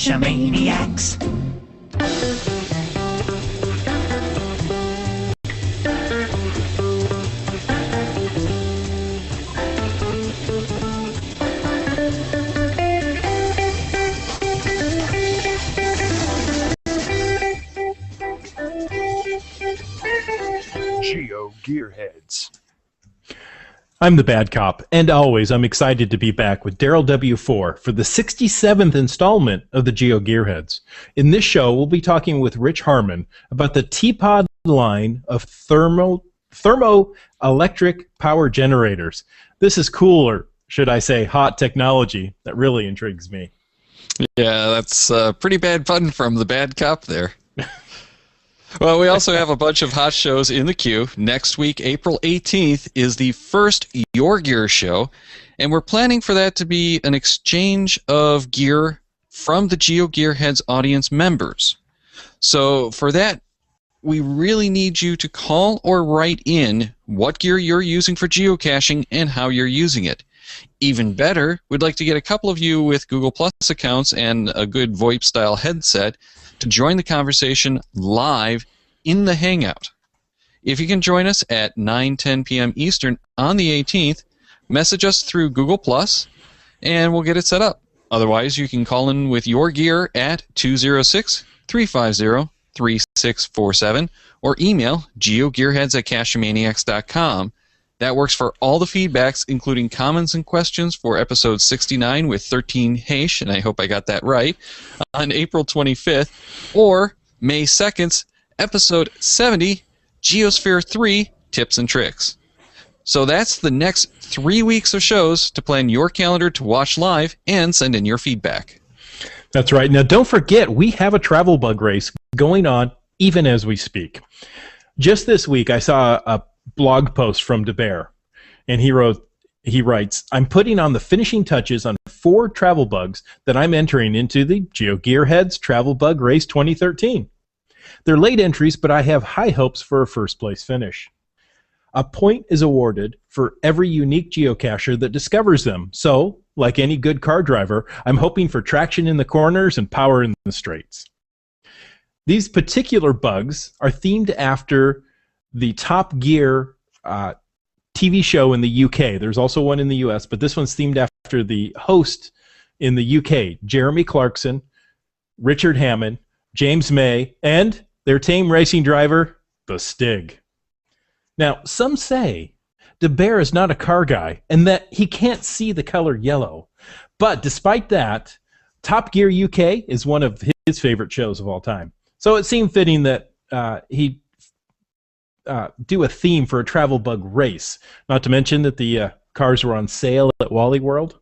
Cache-Maniacs. GeoGearHeads. I'm the bad cop, and always I'm excited to be back with Daryl W4 for the 67th installment of the GeoGearHeads. In this show, we'll be talking with Rich Harmon about the tPod line of thermoelectric power generators. This is cool, or should I say hot technology, that really intrigues me. Yeah, that's pretty bad fun from the bad cop there. Well, we also have a bunch of hot shows in the queue. Next week, April 18th, is the first Your Gear show, and we're planning for that to be an exchange of gear from the GeoGearHeads audience members. So for that, we really need you to call or write in what gear you're using for geocaching and how you're using it. Even better, we'd like to get a couple of you with Google Plus accounts and a good VoIP-style headset to join the conversation live in the Hangout. If you can join us at 9:10 p.m. Eastern on the 18th, message us through Google Plus, and we'll get it set up. Otherwise, you can call in with your gear at 206-350-3647 or email geogearheads@cachemaniacs.com. That works for all the feedbacks, including comments and questions for episode 69 with 13 Haish, and I hope I got that right, on April 25th, or May 2nd's episode 70, Geosphere 3, Tips and Tricks. So that's the next 3 weeks of shows to plan your calendar to watch live and send in your feedback. That's right. Now, don't forget, we have a travel bug race going on even as we speak. Just this week, I saw a blog post from DeBear, and he writes, I'm putting on the finishing touches on 4 travel bugs that I'm entering into the GeoGearHeads Travel Bug Race 2013. They're late entries, but I have high hopes for a first place finish. A point is awarded for every unique geocacher that discovers them. So, like any good car driver, I'm hoping for traction in the corners and power in the straights. These particular bugs are themed after the Top Gear TV show in the UK. There's also one in the US, but this one's themed after the host in the UK, Jeremy Clarkson, Richard Hammond, James May, and their tame racing driver, the Stig. Now, some say DeBear is not a car guy and that he can't see the color yellow. But despite that, Top Gear UK is one of his favorite shows of all time. So it seemed fitting that he do a theme for a travel bug race. Not to mention that the cars were on sale at Wally World.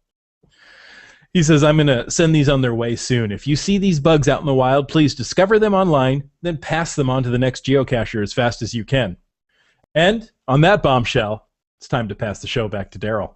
He says, I'm going to send these on their way soon. If you see these bugs out in the wild, please discover them online, then pass them on to the next geocacher as fast as you can. And on that bombshell, it's time to pass the show back to Daryl.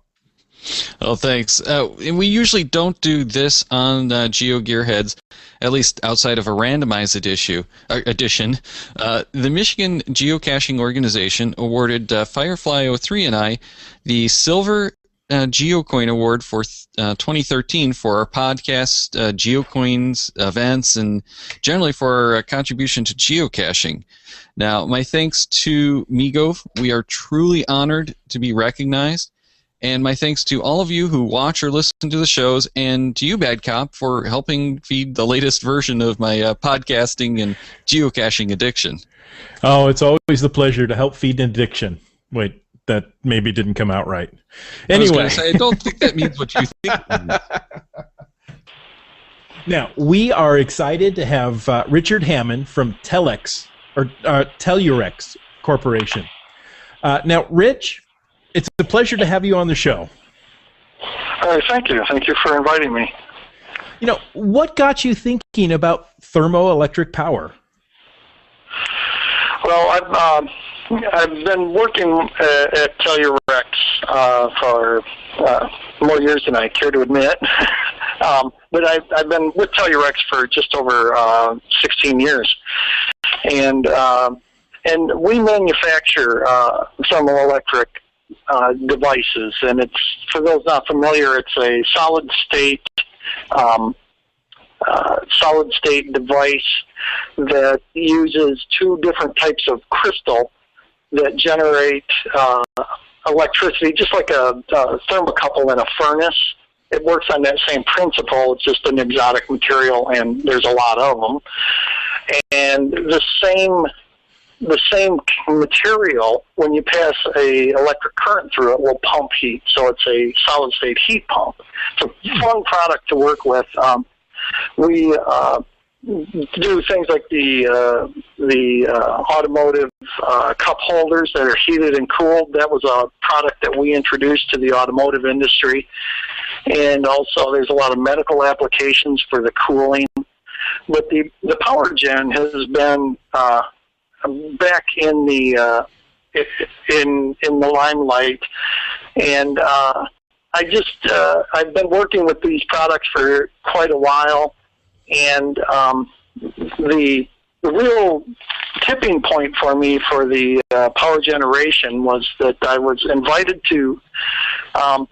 Oh, thanks. And we usually don't do this on GeoGearHeads, at least outside of a randomized edition. The Michigan Geocaching Organization awarded Firefly03 and I the Silver GeoCoin Award for 2013 for our podcast, GeoCoins, events, and generally for our contribution to geocaching. Now, my thanks to Migo. We are truly honored to be recognized. And my thanks to all of you who watch or listen to the shows, and to you, Bad Cop, for helping feed the latest version of my podcasting and geocaching addiction. Oh, it's always a pleasure to help feed an addiction. Wait, that maybe didn't come out right. Anyway. I was gonna say, I don't think that means what you think it means. Now, we are excited to have Richard Hammond from Telex Corporation. Now, Rich, it's a pleasure to have you on the show. Thank you. Thank you for inviting me. You know, what got you thinking about thermoelectric power? Well, I've been working at Tellurix for more years than I care to admit. But I've been with Tellurix for just over 16 years. And we manufacture thermoelectric devices, and it's, for those not familiar, it's a solid state solid-state device that uses two different types of crystal that generate electricity, just like a thermocouple in a furnace. It works on that same principle. It's just an exotic material, and there's a lot of them. And the same material, when you pass a electric current through it, will pump heat. So it's a solid-state heat pump. It's a fun product to work with. We do things like the automotive cup holders that are heated and cooled. That was a product that we introduced to the automotive industry. And also there's a lot of medical applications for the cooling. But the power gen has been back in the limelight, and I've been working with these products for quite a while, and the real tipping point for me for the power generation was that I was invited to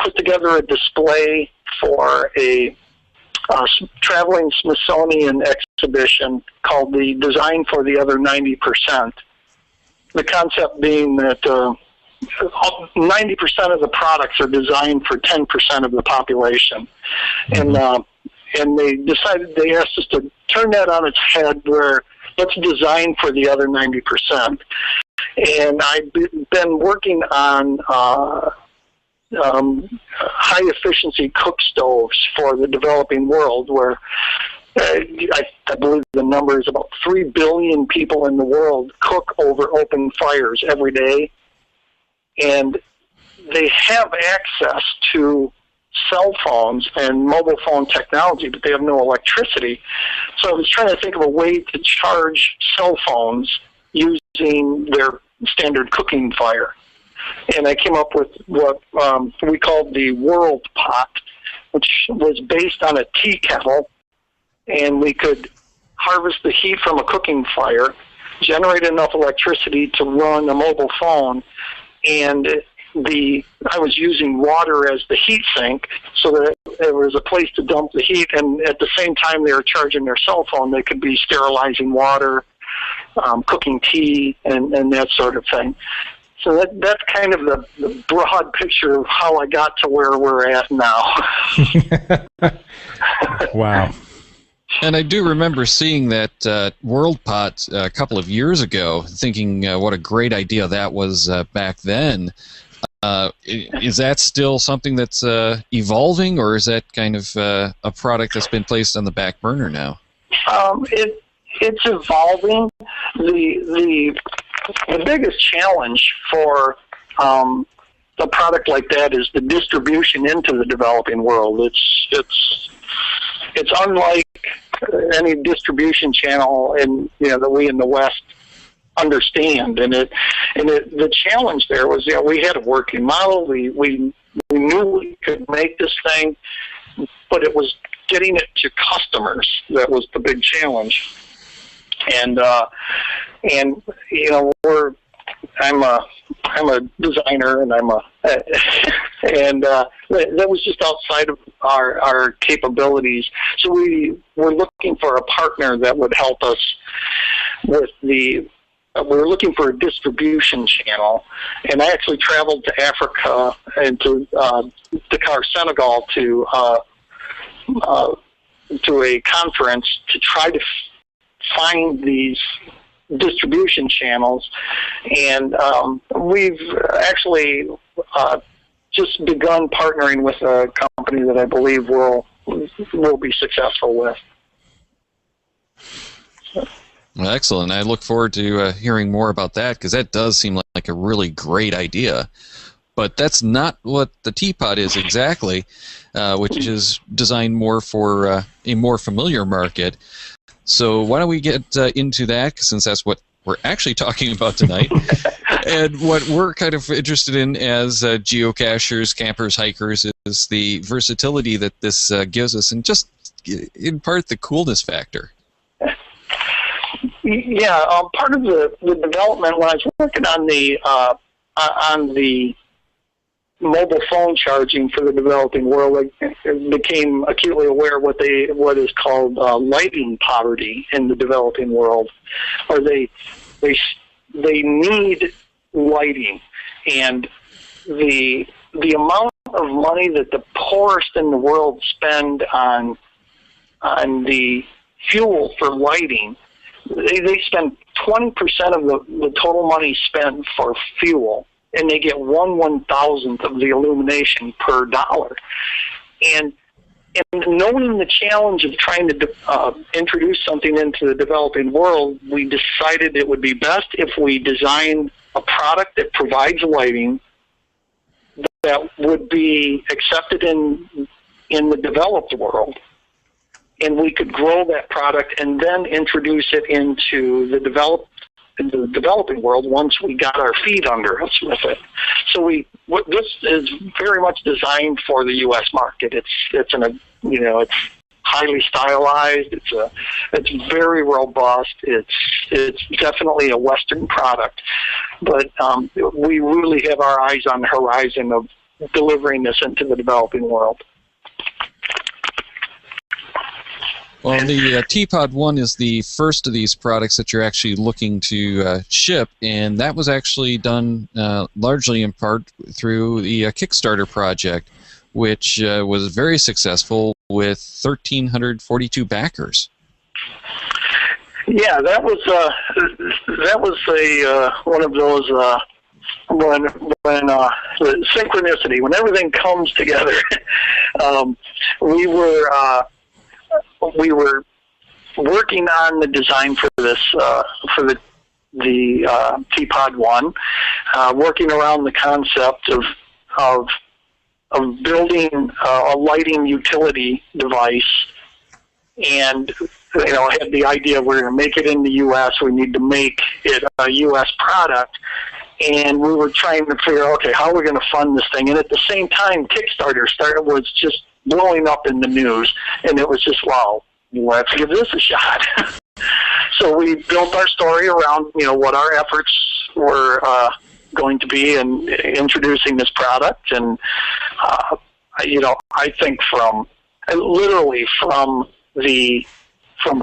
put together a display for a traveling Smithsonian exhibition called the Design for the Other 90%. The concept being that 90% of the products are designed for 10% of the population. And they decided, they asked us to turn that on its head, where let's design for the other 90%. And I've been working on high-efficiency cook stoves for the developing world, where I believe the number is about 3 billion people in the world cook over open fires every day. And they have access to cell phones and mobile phone technology, but they have no electricity. So I was trying to think of a way to charge cell phones using their standard cooking fire. And I came up with what we called the World Pot, which was based on a tea kettle, and we could harvest the heat from a cooking fire, generate enough electricity to run a mobile phone, and I was using water as the heat sink, so that there was a place to dump the heat, and at the same time they were charging their cell phone, they could be sterilizing water, cooking tea, and that sort of thing. So that's kind of the broad picture of how I got to where we're at now. Wow. And I do remember seeing that World Pot a couple of years ago, thinking what a great idea that was back then. Is that still something that's evolving, or is that kind of a product that's been placed on the back burner now? It's evolving. The biggest challenge for a product like that is the distribution into the developing world. It's unlike any distribution channel that we in the West understand, and the challenge there was, we had a working model. We knew we could make this thing, but it was getting it to customers that was the big challenge. And I'm a designer, and that was just outside of our capabilities. So we were looking for a partner that would help us with we were looking for a distribution channel, and I actually traveled to Africa and to Dakar, Senegal, to a conference to try to find these distribution channels, and we've actually just begun partnering with a company that I believe will be successful with. Well, excellent. I look forward to hearing more about that, because that does seem like a really great idea. But that's not what the tPod is exactly, which is designed more for a more familiar market. So why don't we get into that, since that's what we're actually talking about tonight, and what we're kind of interested in as geocachers, campers, hikers, is the versatility that this gives us, and just in part the coolness factor. Yeah, part of the development when I was working on the mobile phone charging for the developing world, became acutely aware of what is called lighting poverty in the developing world, or they need lighting, and the amount of money that the poorest in the world spend on the fuel for lighting, they spend 20% of the total money spent for fuel, and they get 1/1000th of the illumination per dollar. And knowing the challenge of trying to introduce something into the developing world, we decided it would be best if we designed a product that provides lighting that would be accepted in the developed world, and we could grow that product and then introduce it into the developing world once we got our feet under us with it. So this is very much designed for the U.S. market. It's highly stylized. It's very robust. It's definitely a Western product, but we really have our eyes on the horizon of delivering this into the developing world. Well, the tPod 1 is the first of these products that you're actually looking to ship, and that was actually done largely in part through the Kickstarter project, which was very successful with 1,342 backers. Yeah, that was one of those when synchronicity, when everything comes together. We were working on the design for this for the tPod 1, working around the concept of building a lighting utility device, and I had the idea we're going to make it in the U.S. We need to make it a U.S. product, and we were trying to figure out, okay, how are we going to fund this thing? And at the same time, Kickstarter was just blowing up in the news, and it was just, wow, let's give this a shot. So we built our story around, what our efforts were going to be in introducing this product, and I think from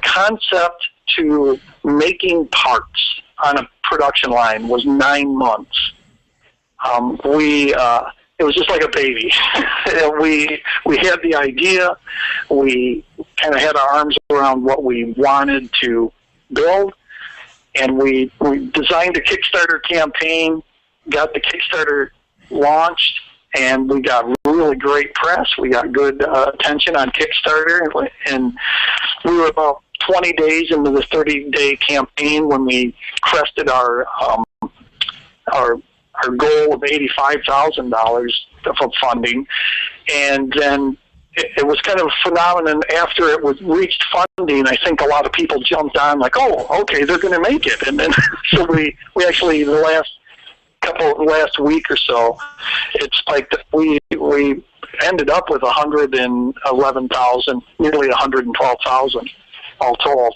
concept to making parts on a production line was 9 months. It was just like a baby. We had the idea. We kind of had our arms around what we wanted to build, and we designed a Kickstarter campaign, got the Kickstarter launched, and we got really great press. We got good attention on Kickstarter, and we were about 20 days into the 30-day campaign when we crested our goal of $85,000 of funding, and then it was kind of a phenomenon. After it was reached funding, I think a lot of people jumped on like, oh, okay, they're going to make it, and then so we actually the last week or so, it spiked. We ended up with 111,000, nearly 112,000 all told,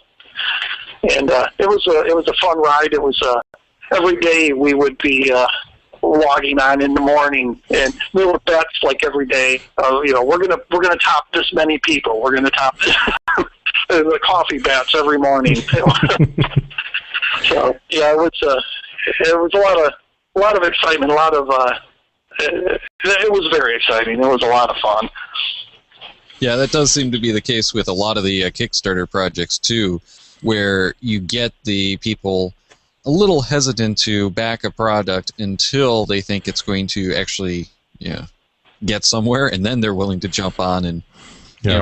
and it was a fun ride. It was every day we would be logging on in the morning, and there were bets like every day. We're gonna top this many people. We're gonna top this. The coffee bets every morning. So yeah, it was a lot of excitement. It was very exciting. It was a lot of fun. Yeah, that does seem to be the case with a lot of the Kickstarter projects too, where you get the people a little hesitant to back a product until they think it's going to actually, get somewhere, and then they're willing to jump on and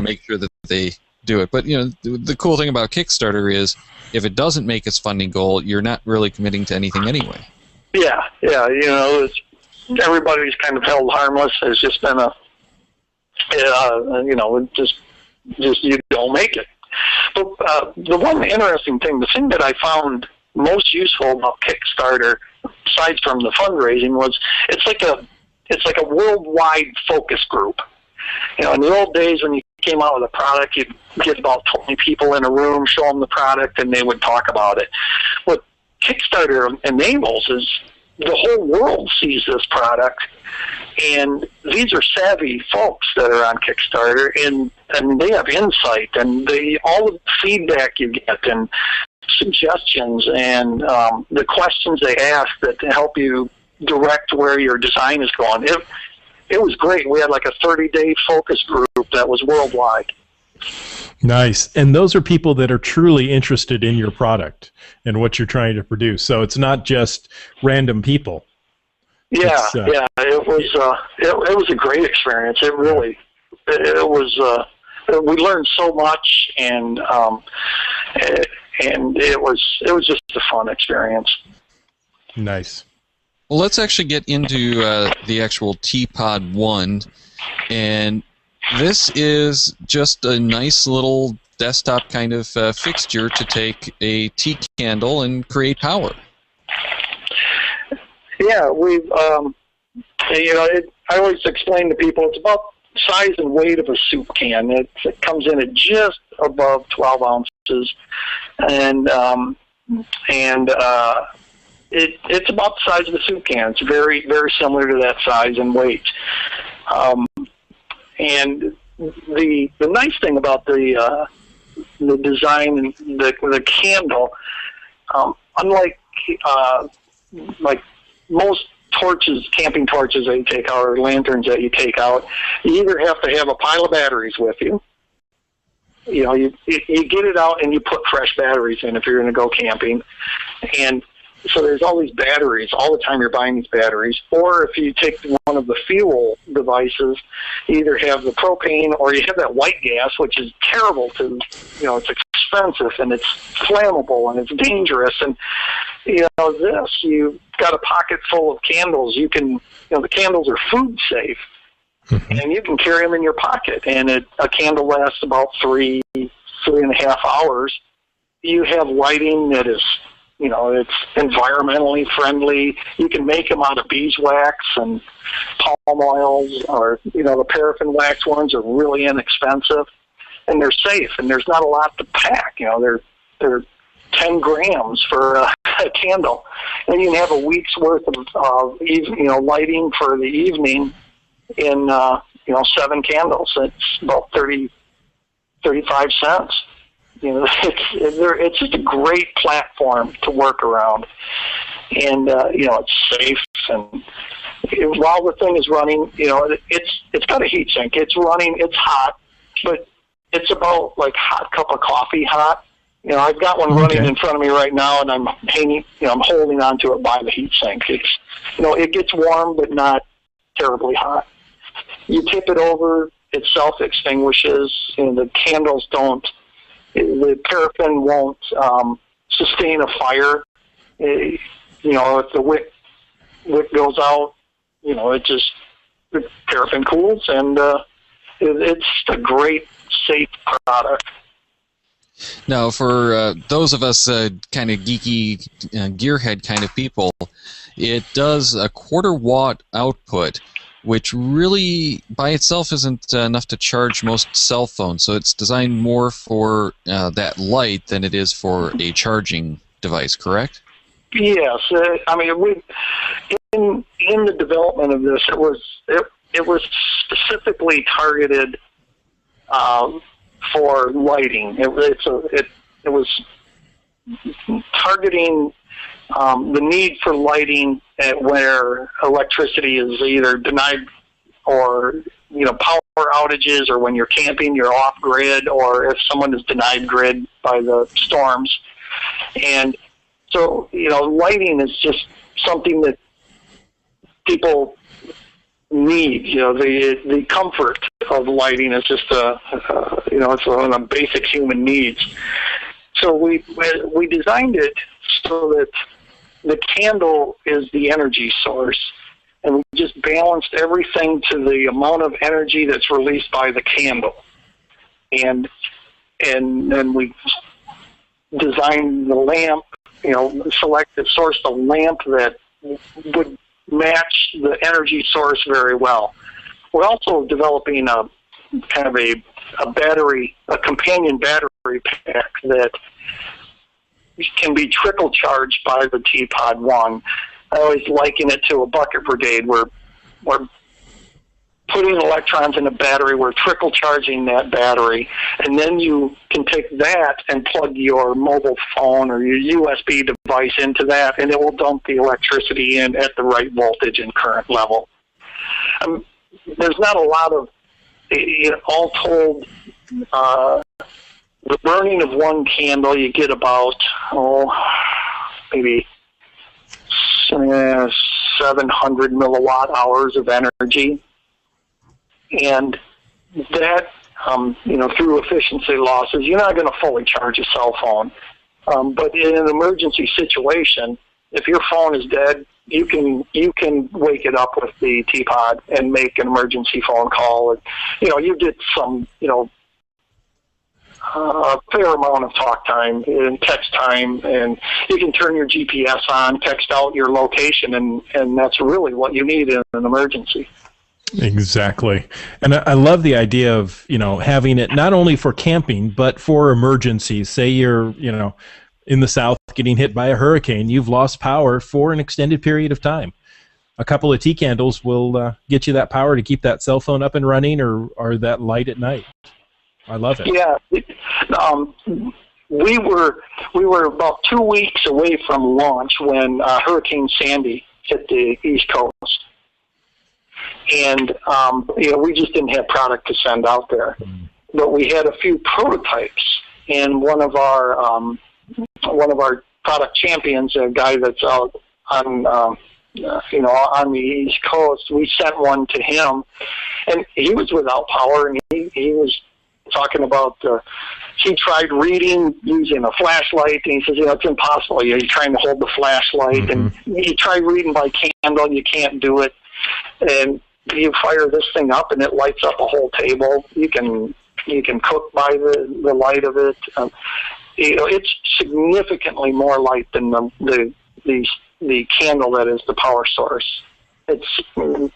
make sure that they do it. But the cool thing about Kickstarter is, if it doesn't make its funding goal, you're not really committing to anything anyway. Yeah. Everybody's kind of held harmless. It's just been just you don't make it. But the one interesting thing, the thing that I found most useful about Kickstarter, aside from the fundraising, was it's like a worldwide focus group. In the old days when you came out with a product, you'd get about 20 people in a room, show them the product, and they would talk about it. What Kickstarter enables is the whole world sees this product, And these are savvy folks that are on Kickstarter, and they have insight, and all the feedback you get, and suggestions, and the questions they ask that help you direct where your design is going. It was great. We had like a 30-day focus group that was worldwide. Nice. And those are people that are truly interested in your product and what you're trying to produce. So it's not just random people. Yeah, it was a great experience. It was. We learned so much, and it was just a fun experience. Nice. Well, let's actually get into the actual tPod 1, and this is just a nice little desktop kind of fixture to take a tea candle and create power. Yeah, we've, I always explain to people it's about size and weight of a soup can. It comes in at just above 12 ounces, and it's about the size of a soup can. It's very, very similar to that size and weight. And the nice thing about the design and the candle, unlike like most torches, camping torches that you take out, or lanterns that you take out, you either have to have a pile of batteries with you. You get it out and you put fresh batteries in if you're going to go camping. And so there's all these batteries. All the time you're buying these batteries. Or if you take one of the fuel devices, you either have the propane or you have that white gas, which is terrible to, it's expensive and it's flammable and it's dangerous. And, you've got a pocket full of candles. You can, the candles are food safe. Mm-hmm. And you can carry them in your pocket. And a candle lasts about 3.5 hours. You have lighting that is, it's environmentally friendly. You can make them out of beeswax and palm oils, or, the paraffin wax ones are really inexpensive. And they're safe, and there's not a lot to pack. They're 10 grams for a candle. And you can have a week's worth of lighting for the evening in 7 candles. It's about 35 cents. It's just a great platform to work around, and it's safe. And while the thing is running, it's got a heat sink. It's running. It's hot, but it's about like hot cup of coffee hot. I've got one running in front of me right now, and I'm hanging. I'm holding onto it by the heat sink. It's it gets warm, but not terribly hot. You tip it over, it self-extinguishes, and the candles don't. The paraffin won't sustain a fire. If the wick goes out, the paraffin cools, and it's a great, safe product. Now, for those of us kind of geeky gearhead kind of people, it does a 1/4 watt output, which really by itself isn't enough to charge most cell phones. So it's designed more for that light than it is for a charging device, correct? Yes. In the development of this, it was specifically targeted for lighting. It was targeting the need for lighting at where electricity is either denied, or power outages, or when you're camping you're off grid, or if someone is denied grid by the storms. And so lighting is just something that people need. The comfort of lighting is just it's one of the basic human needs. So we designed it so that the candle is the energy source, and we just balanced everything to the amount of energy that's released by the candle. And then we designed the lamp, sourced a lamp that would match the energy source very well. We're also developing a kind of a battery, a companion battery pack that can be trickle charged by the tPod 1. I always liken it to a bucket brigade, where putting electrons in a battery. We're trickle charging that battery, and then you can take that and plug your mobile phone or your USB device into that, and it will dump the electricity in at the right voltage and current level. There's not a lot of, all told, the burning of one candle, you get about, maybe 700 milliwatt hours of energy. And that, through efficiency losses, you're not going to fully charge a cell phone. But in an emergency situation, if your phone is dead, you can wake it up with the tPod and make an emergency phone call. And, you get some, a fair amount of talk time and text time, and you can turn your GPS on, text out your location, and that's really what you need in an emergency. Exactly. And I love the idea of, having it not only for camping, but for emergencies. Say you're, in the South getting hit by a hurricane, you've lost power for an extended period of time. A couple of tea candles will get you that power to keep that cell phone up and running, or that light at night. I love it. Yeah. We were about 2 weeks away from launch when Hurricane Sandy hit the East Coast. And we just didn't have product to send out there, but we had a few prototypes. And one of our product champions, a guy that's out on on the East Coast, we sent one to him, and he was without power, and he was talking about he tried reading using a flashlight, and he says, it's impossible. You're trying to hold the flashlight, and you try reading by candle, and you can't do it. And you fire this thing up, and it lights up a whole table. You can cook by the light of it. It's significantly more light than the candle that is the power source. It's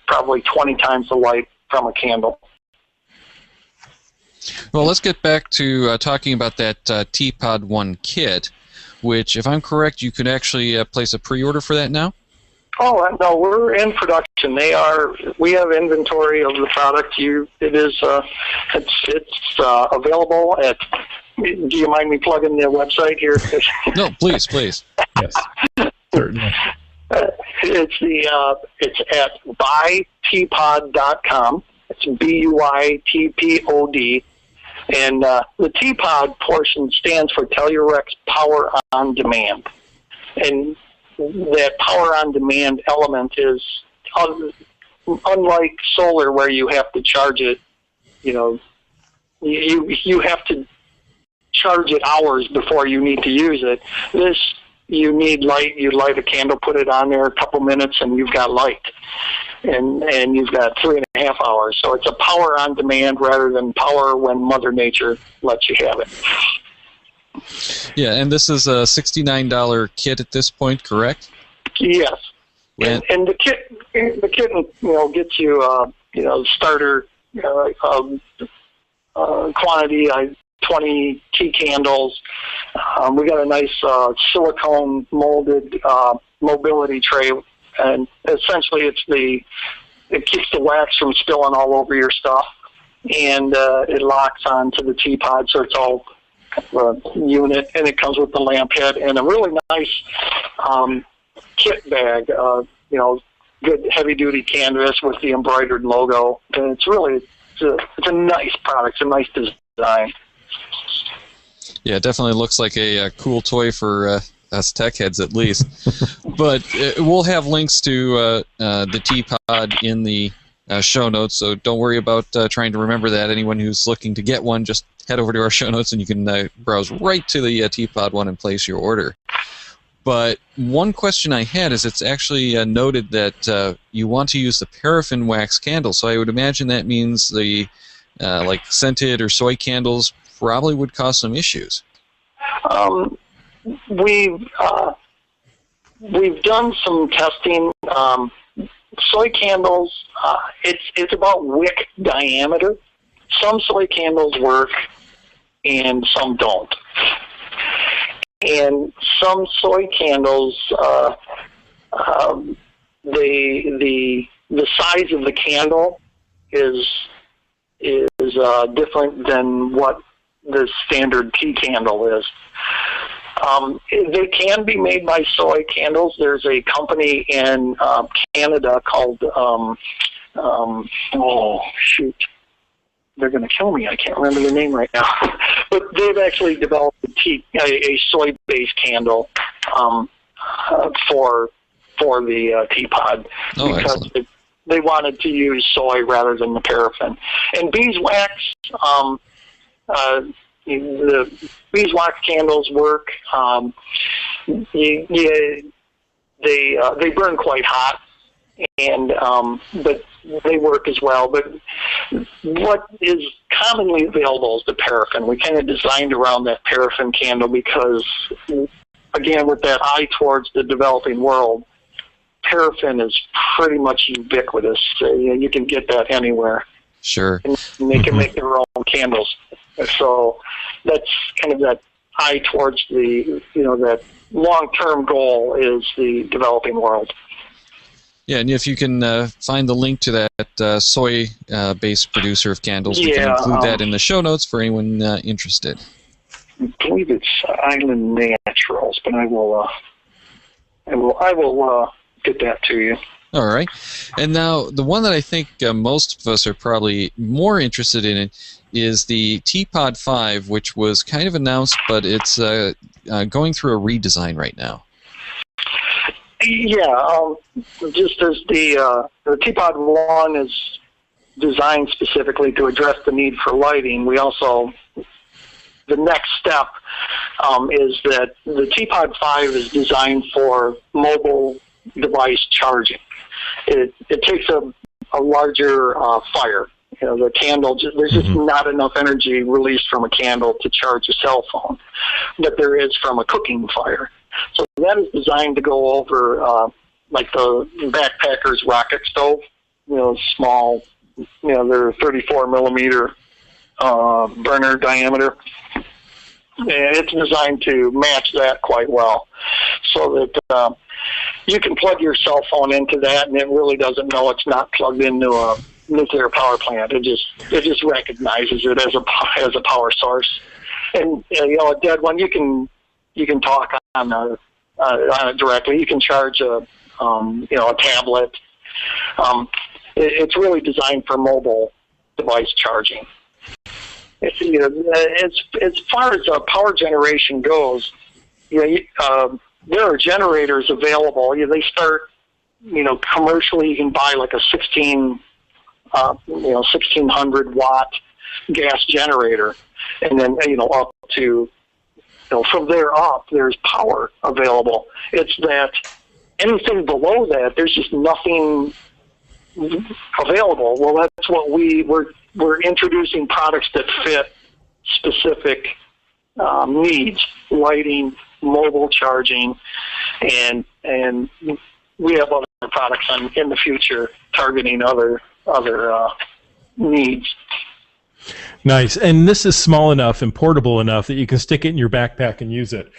probably 20 times the light from a candle. Well, let's get back to talking about that tPod 1 kit, which, if I'm correct, you can actually place a pre-order for that now? Oh, no, we're in production. We have inventory of the product. It's available at, do you mind me plugging the website here? No, please. Yes, certainly. It's at buytpod.com. It's BUITPOD. And the tPod portion stands for Tellurix Power on Demand. And that power on demand element is unlike solar, where you have to charge it. You have to charge it hours before you need to use it. This, you need light. You light a candle, put it on there a couple minutes, and you've got light. And you've got 3.5 hours. So it's a power on demand rather than power when Mother Nature lets you have it. Yeah, and this is a $69 kit at this point, correct? Yes. And the kit gets you starter quantity, 20 tea candles. We got a nice silicone molded mobility tray, and essentially it keeps the wax from spilling all over your stuff, and it locks onto the tPod, so it's all unit, and it comes with the lamp head and a really nice kit bag. Good heavy duty canvas with the embroidered logo, and it's a nice product. It's a nice design. Yeah, it definitely looks like a cool toy for us tech heads, at least. But we'll have links to the tPod in the show notes, so don't worry about trying to remember that. Anyone who's looking to get one, just head over to our show notes and you can browse right to the tPod one and place your order. But one question I had is, it's actually noted that you want to use the paraffin wax candle, so I would imagine that means the like scented or soy candles probably would cause some issues. We've done some testing. Soy candles, it's about wick diameter. Some soy candles work, and some don't. And some soy candles, the size of the candle is different than what the standard tea candle is. They can be made by soy candles. There's a company in Canada called, oh, shoot. They're going to kill me. I can't remember the name right now. But they've actually developed a soy-based candle for the tPod, because they wanted to use soy rather than the paraffin. And beeswax, the beeswax candles work. They burn quite hot, and but they work as well. But what is commonly available is the paraffin. We kind of designed around that paraffin candle because, again, with that eye towards the developing world, paraffin is pretty much ubiquitous. You can get that anywhere. Sure. And they can make their own candles. So that's kind of that eye towards the, that long-term goal is the developing world. Yeah, and if you can find the link to that soy-based producer of candles, we can include that in the show notes for anyone interested. I believe it's Island Naturals, but I will get that to you. All right. And now the one that I think most of us are probably more interested in is the tPod 5, which was kind of announced, but it's going through a redesign right now. Yeah, just as the tPod 1 is designed specifically to address the need for lighting, we also, the next step is that the tPod 5 is designed for mobile device charging. It takes a larger fire. The candle, there's just not enough energy released from a candle to charge a cell phone, but there is from a cooking fire. So that is designed to go over like the backpacker's rocket stove, small, they're 34 millimeter burner diameter. And it's designed to match that quite well, so that you can plug your cell phone into that, and it really doesn't know it's not plugged into a nuclear power plant. It just recognizes it as a power source. And a dead one, you can talk on it directly. You can charge a tablet. It's really designed for mobile device charging. As far as power generation goes, there are generators available. They start, commercially. You can buy like a 1600 watt gas generator, and then up to, from there up, there's power available. It's that anything below that, there's just nothing available. Well, that's what we're introducing products that fit specific needs: lighting, mobile charging, and we have other products in the future targeting other needs. Nice. And this is small enough and portable enough that you can stick it in your backpack and use it.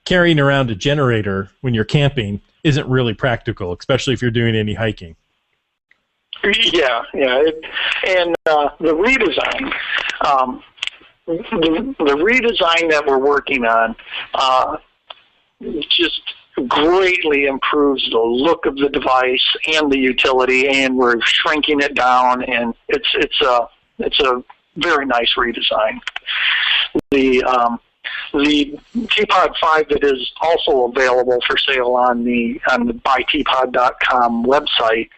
Carrying around a generator when you're camping isn't really practical, especially if you're doing any hiking. Yeah. And the redesign, the redesign that we're working on just greatly improves the look of the device and the utility, and we're shrinking it down, and it's a very nice redesign. The tPod 5 that is also available for sale on the buytpod.com website.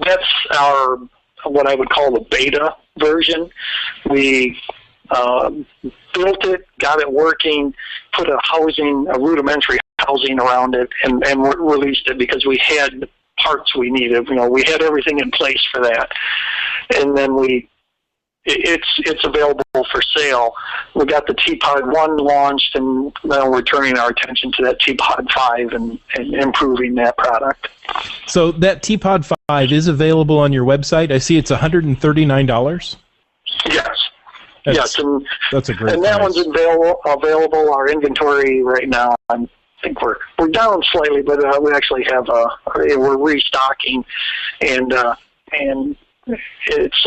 That's our, what I would call the beta version. We built it, got it working, put a rudimentary housing around it, and released it because we had parts we needed. We had everything in place for that, and then it's available for sale. We got the tPod 1 launched, and now we're turning our attention to that tPod 5 and improving that product. So that tPod 5 is available on your website. I see it's $139. Yes. Yes, and that's a great and that price. one's available. Our inventory right now, I think we're down slightly, but we actually have we're restocking, and and it's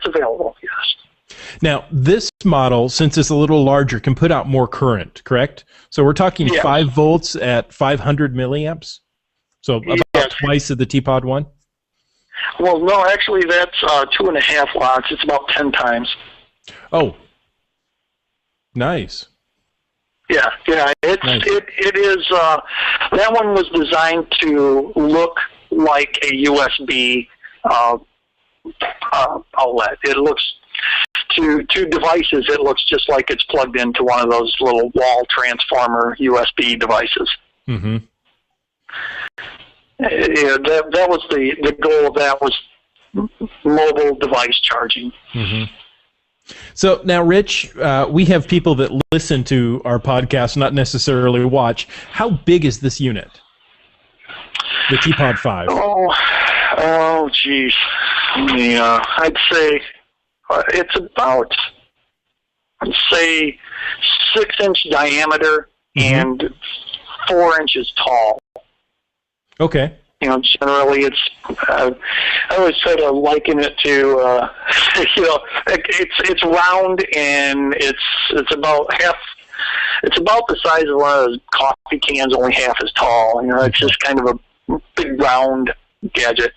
available. Yes. Now, this model, since it's a little larger, can put out more current, correct? So we're talking Yes. 5 volts at 500 milliamps? So about Yes. twice of the tPod 1? Well, no, actually, that's 2.5 watts. It's about 10 times. Oh, nice. Yeah. Nice. It is. That one was designed to look like a USB outlet. It looks to devices. It looks just like it's plugged into one of those little wall transformer USB devices. Mm-hmm. Yeah, that was the goal of that was mobile device charging. Mm-hmm. So now, Rich, we have people that listen to our podcast, not necessarily watch. How big is this unit? The tPod 5. Oh, geez. Yeah, I'd say it's about, say, 6-inch diameter and 4 inches tall. Okay. Generally, it's. I always try to liken it to, it's round and it's about half. It's about the size of one of those coffee cans, only half as tall. It's just kind of a big round gadget.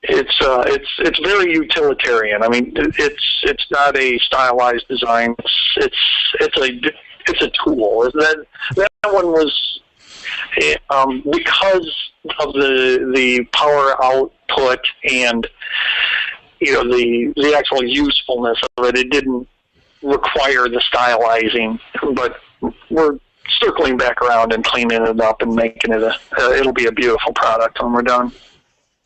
It's very utilitarian. I mean, it's not a stylized design. It's a tool. That one was. Because of the power output and the actual usefulness of it, it didn't require the stylizing. But we're circling back around and cleaning it up and making it it'll be a beautiful product when we're done.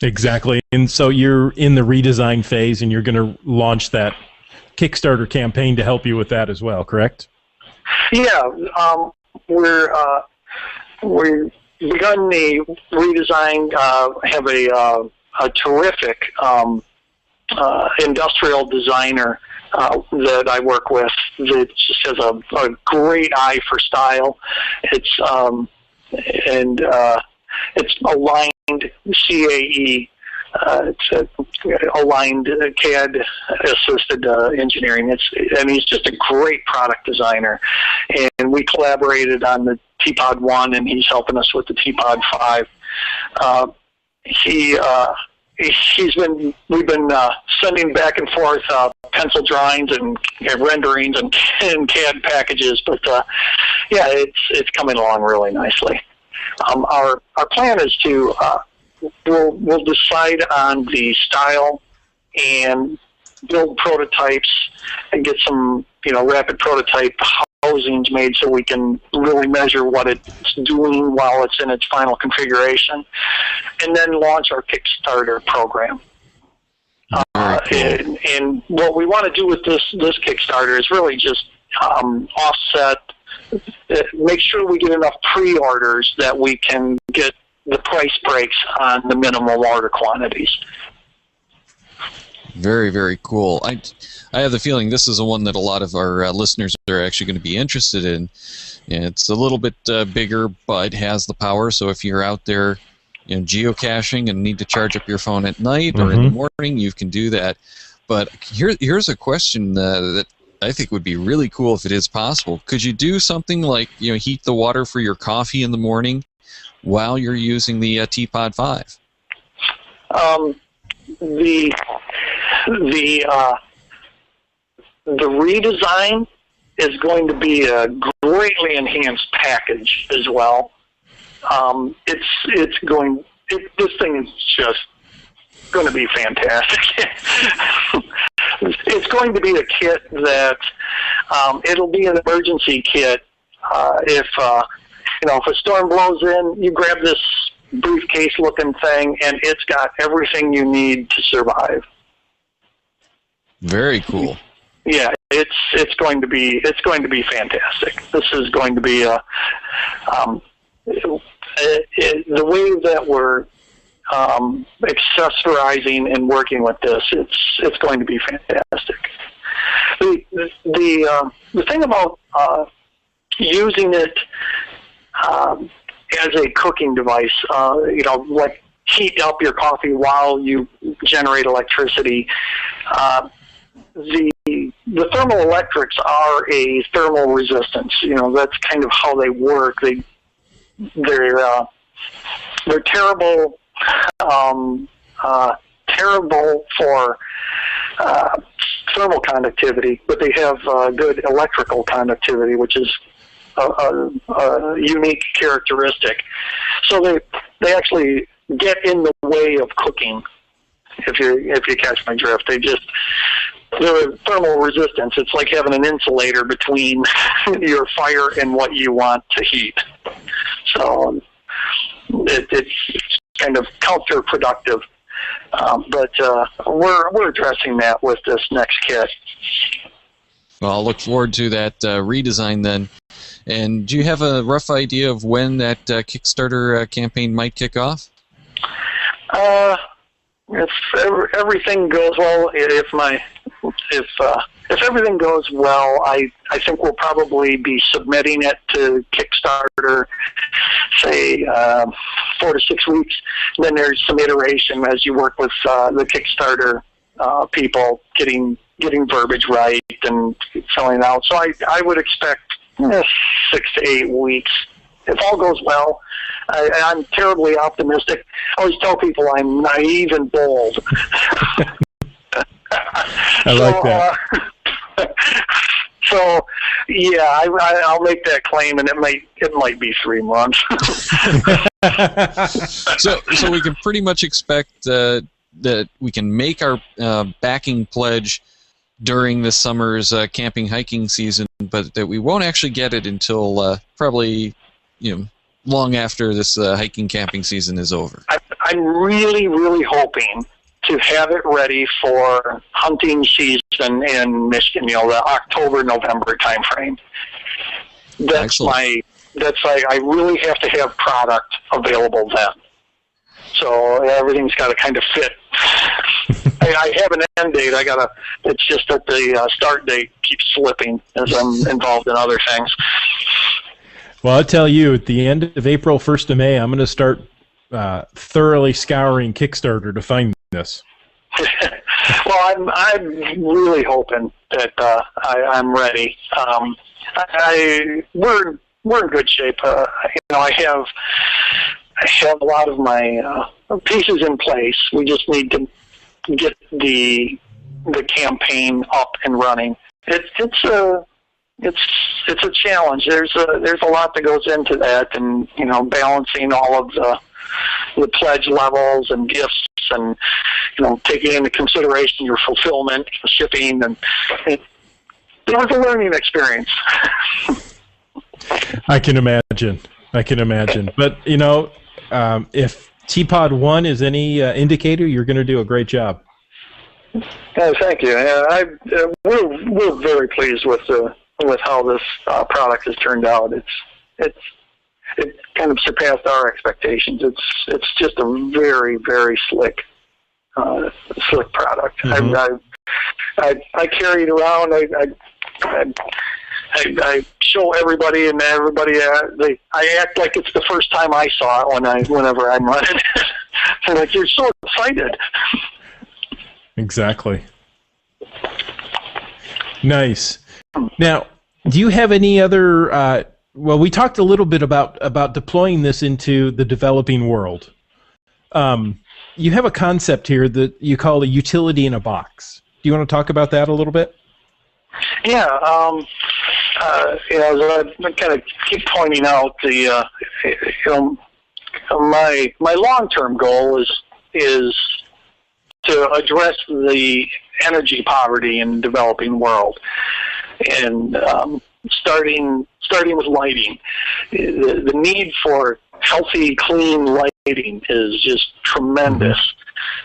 Exactly. And so you're in the redesign phase, and you're going to launch that Kickstarter campaign to help you with that as well, correct? Yeah, we've begun the redesign. Have a terrific industrial designer that I work with that just has a great eye for style. It's aligned CAE. It's aligned CAD assisted engineering. He's just a great product designer, and we collaborated on the tPod 1, and he's helping us with the tPod 5. We've been sending back and forth pencil drawings and renderings and CAD packages, but it's coming along really nicely. Our plan is to we'll decide on the style and build prototypes and get some rapid prototype housings made so we can really measure what it's doing while it's in its final configuration, and then launch our Kickstarter program. And what we want to do with this Kickstarter is really just offset, make sure we get enough pre-orders that we can get the price breaks on the minimum order quantities. Very, very cool. I have the feeling this is the one that a lot of our listeners are actually going to be interested in. And it's a little bit bigger, but has the power. So if you're out there, geocaching and need to charge up your phone at night or in the morning, you can do that. But here's a question that I think would be really cool if it is possible. Could you do something like heat the water for your coffee in the morning while you're using the tPod 5? The redesign is going to be a greatly enhanced package as well. This thing is just going to be fantastic. It's going to be a kit that it'll be an emergency kit. If a storm blows in, you grab this briefcase-looking thing, and it's got everything you need to survive. Very cool. Yeah, it's going to be fantastic. This is going to be the way that we're accessorizing and working with this. It's going to be fantastic. The thing about using it as a cooking device, like heat up your coffee while you generate electricity. The thermal electrics are a thermal resistance. That's kind of how they work. They're terrible, terrible for thermal conductivity, but they have good electrical conductivity, which is a unique characteristic. So they actually get in the way of cooking. If you catch my drift, they're thermal resistance. It's like having an insulator between your fire and what you want to heat. So it's kind of counterproductive. But we're addressing that with this next kit. Well, I'll look forward to that redesign then. And do you have a rough idea of when that Kickstarter campaign might kick off? If everything goes well, if everything goes well, I think we'll probably be submitting it to Kickstarter, say 4 to 6 weeks. And then there's some iteration as you work with the Kickstarter people, getting verbiage right and filling it out. So I would expect 6 to 8 weeks. If all goes well, I'm terribly optimistic. I always tell people I'm naive and bold. I like that. So, yeah, I'll make that claim, and it might be 3 months. So we can pretty much expect that we can make our backing pledge during the summer's camping hiking season, but that we won't actually get it until probably long after this hiking camping season is over. I'm really, really hoping to have it ready for hunting season in Michigan, the October-November timeframe. I really have to have product available then. So everything's got to kind of fit. I have an end date. It's just that the start date keeps slipping as I'm involved in other things. Well, I'll tell you, at the end of April, 1st of May, I'm going to start thoroughly scouring Kickstarter to find this. Well, I'm really hoping that I'm ready. We're in good shape. I have a lot of my pieces in place. We just need to get the campaign up and running. It's a challenge. There's a lot that goes into that, and balancing all of the pledge levels and gifts, and taking into consideration your fulfillment, shipping, and it was a learning experience. I can imagine. But if tPod 1 is any indicator, you're going to do a great job. Thank you. We're very pleased with how this product has turned out. It kind of surpassed our expectations. It's just a very, very slick product. Mm-hmm. I carry it around. I show everybody, and everybody I act like it's the first time I saw it whenever I'm running. They're like, you're so excited. Exactly. Nice. Now, do you have any other? Well, we talked a little bit about deploying this into the developing world. You have a concept here that you call a utility in a box. Do you want to talk about that a little bit? Yeah. I kind of keep pointing out my long-term goal is to address the energy poverty in the developing world, and starting with lighting. The need for healthy, clean lighting is just tremendous.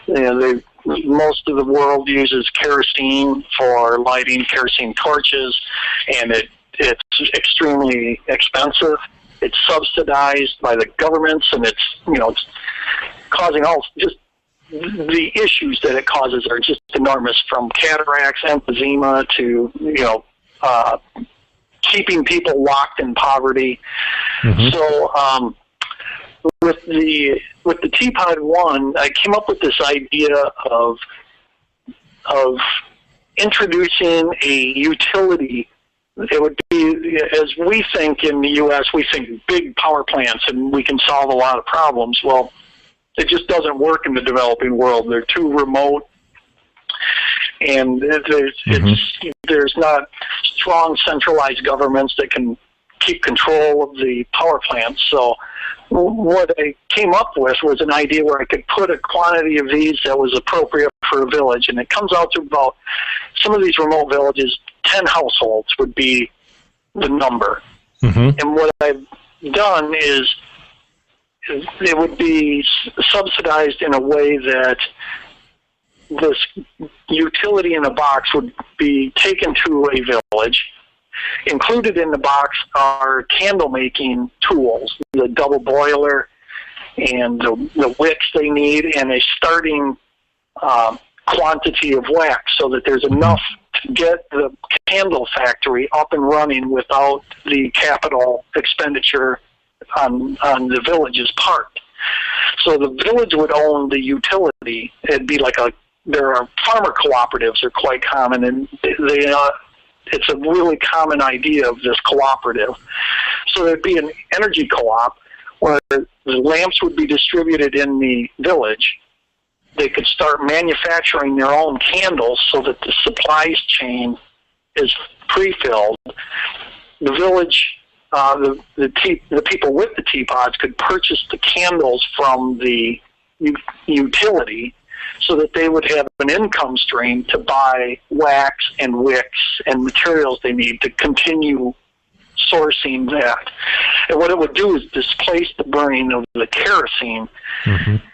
Most of the world uses kerosene for lighting, kerosene torches, and it's extremely expensive. It's subsidized by the governments, and it's causing just the issues that it causes are just enormous, from cataracts, emphysema to keeping people locked in poverty. Mm-hmm. So with the tPod 1, I came up with this idea of introducing a utility. It would be, as we think in the U.S., we think big power plants and we can solve a lot of problems. Well, it just doesn't work in the developing world. They're too remote, and there's not strong centralized governments that can keep control of the power plants. So what I came up with was an idea where I could put a quantity of these that was appropriate for a village, and it comes out to about, some of these remote villages, 10 households would be the number. And what I've done is it would be subsidized in a way that this utility in a box would be taken to a village. Included in the box are candle making tools, the double boiler and the wicks they need, and a starting quantity of wax so that there's enough to get the candle factory up and running without the capital expenditure on the village's part. So the village would own the utility. It'd be like there are farmer cooperatives are quite common, and it's a really common idea of this cooperative. So there'd be an energy co-op where the lamps would be distributed in the village. They could start manufacturing their own candles so that the supplies chain is pre-filled. The village, the people with the tPods could purchase the candles from the utility so that they would have an income stream to buy wax and wicks and materials they need to continue sourcing that. And what it would do is displace the burning of the kerosene.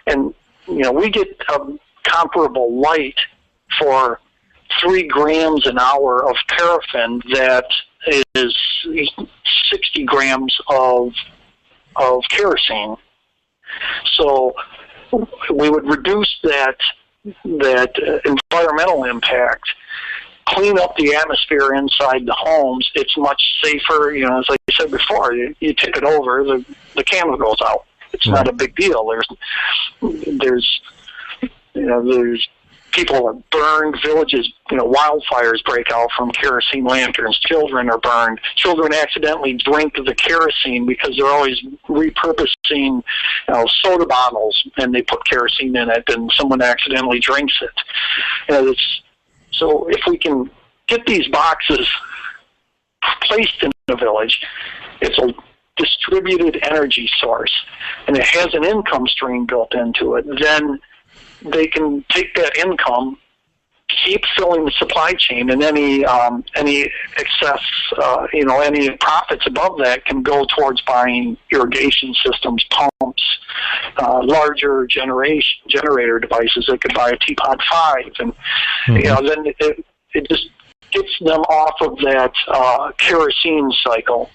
And, we get a comparable light for 3 grams an hour of paraffin that is 60 grams of kerosene. So we would reduce that environmental impact, clean up the atmosphere inside the homes. It's much safer. As I said before, you tip it over, the candle goes out. It's not a big deal. There's people are burned, villages, wildfires break out from kerosene lanterns. Children are burned. Children accidentally drink the kerosene because they're always repurposing soda bottles, and they put kerosene in it, and someone accidentally drinks it. So if we can get these boxes placed in a village, it's a distributed energy source, and it has an income stream built into it, then they can take that income, keep filling the supply chain, and any excess, any profits above that can go towards buying irrigation systems, pumps, larger generator devices. They could buy a tPod 5, and then it just gets them off of that kerosene cycle.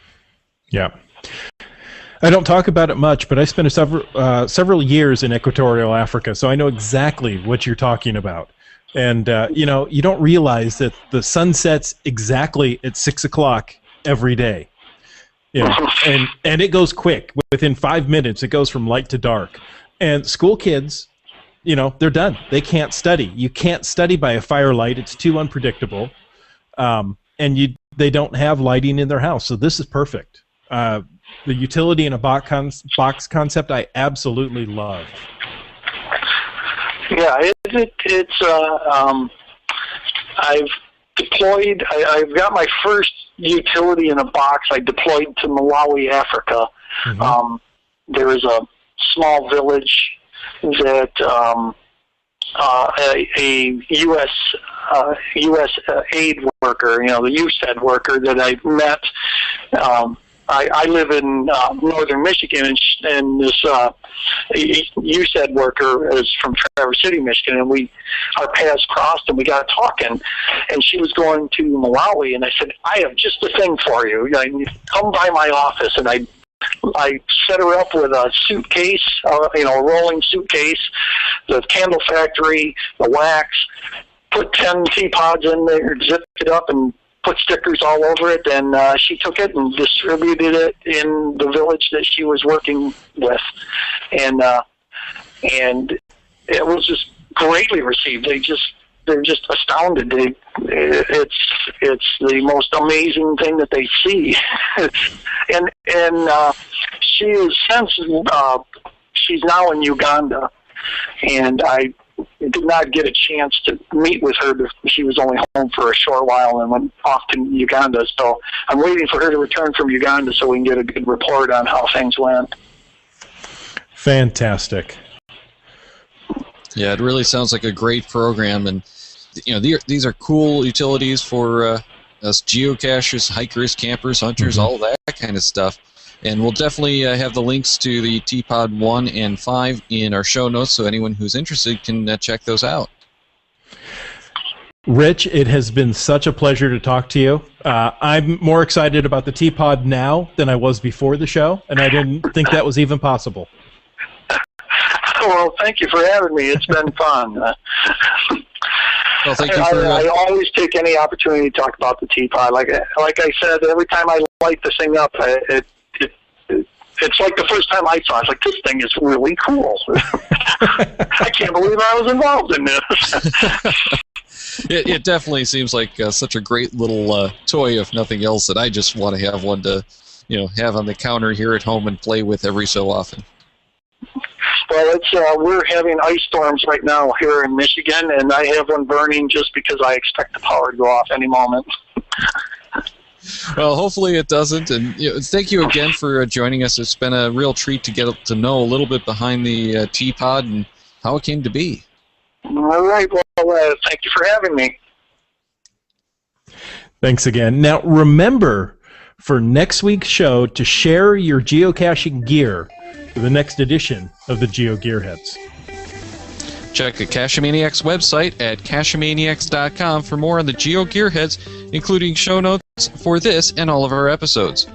Yeah. I don't talk about it much, but I spent several years in Equatorial Africa, so I know exactly what you're talking about. And you don't realize that the sun sets exactly at 6 o'clock every day. And it goes quick. Within 5 minutes, it goes from light to dark. And school kids, they're done. They can't study. You can't study by a firelight. It's too unpredictable. And they don't have lighting in their house. So this is perfect. The utility in a box concept, I absolutely love. Yeah, I've deployed. I've got my first utility in a box. I deployed to Malawi, Africa. There is a small village that a U.S. aid worker, the USAID worker that I met. I live in northern Michigan, and this USAID worker is from Traverse City, Michigan, and our paths crossed, and we got talking, and she was going to Malawi, and I said, I have just the thing for you. Come by my office, and I set her up with a suitcase, a rolling suitcase, the candle factory, the wax, put 10 tPods in there, zipped it up, and put stickers all over it, and she took it and distributed it in the village that she was working with, and it was just greatly received. They're just astounded. It's the most amazing thing that they see, and she is since she's now in Uganda, and I did not get a chance to meet with her. She was only home for a short while and went off to Uganda. So I'm waiting for her to return from Uganda so we can get a good report on how things went. Fantastic. Yeah, it really sounds like a great program, and these are cool utilities for us geocachers, hikers, campers, hunters, all that kind of stuff. And we'll definitely have the links to the tPod 1 and 5 in our show notes, so anyone who's interested can check those out. Rich, it has been such a pleasure to talk to you. I'm more excited about the tPod now than I was before the show, and I didn't think that was even possible. Well, thank you for having me. It's been fun. Well, thank you for. I always take any opportunity to talk about the tPod. Like I said, every time I light this thing up, it's like the first time I saw it. It's like, this thing is really cool. I can't believe I was involved in this. It definitely seems like such a great little toy, if nothing else, that I just want to have one to, have on the counter here at home and play with every so often. Well, we're having ice storms right now here in Michigan, and I have one burning just because I expect the power to go off any moment. Well, hopefully it doesn't, and thank you again for joining us. It's been a real treat to get to know a little bit behind the tPod and how it came to be. All right, well, thank you for having me. Thanks again. Now, remember for next week's show to share your geocaching gear for the next edition of the GeoGearHeads. Check the Cachemaniacs website at cachemaniacs.com for more on the GeoGearHeads, including show notes for this and all of our episodes.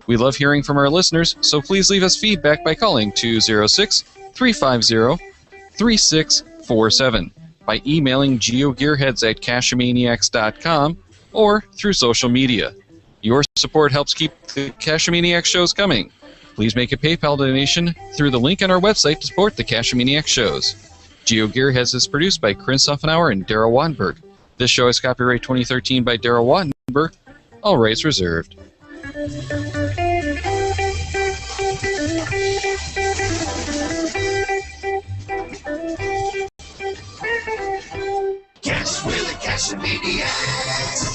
We love hearing from our listeners, so please leave us feedback by calling 206-350-3647, by emailing geogearheads at cachemaniacs.com, or through social media. Your support helps keep the Cachemaniacs shows coming. Please make a PayPal donation through the link on our website to support the Cachemaniacs shows. GeoGearHeads is produced by Chris Offenauer and Daryl Wattenberg. This show is copyright 2013 by Daryl Wattenberg. All rights reserved. Cash with the Cachemaniacs.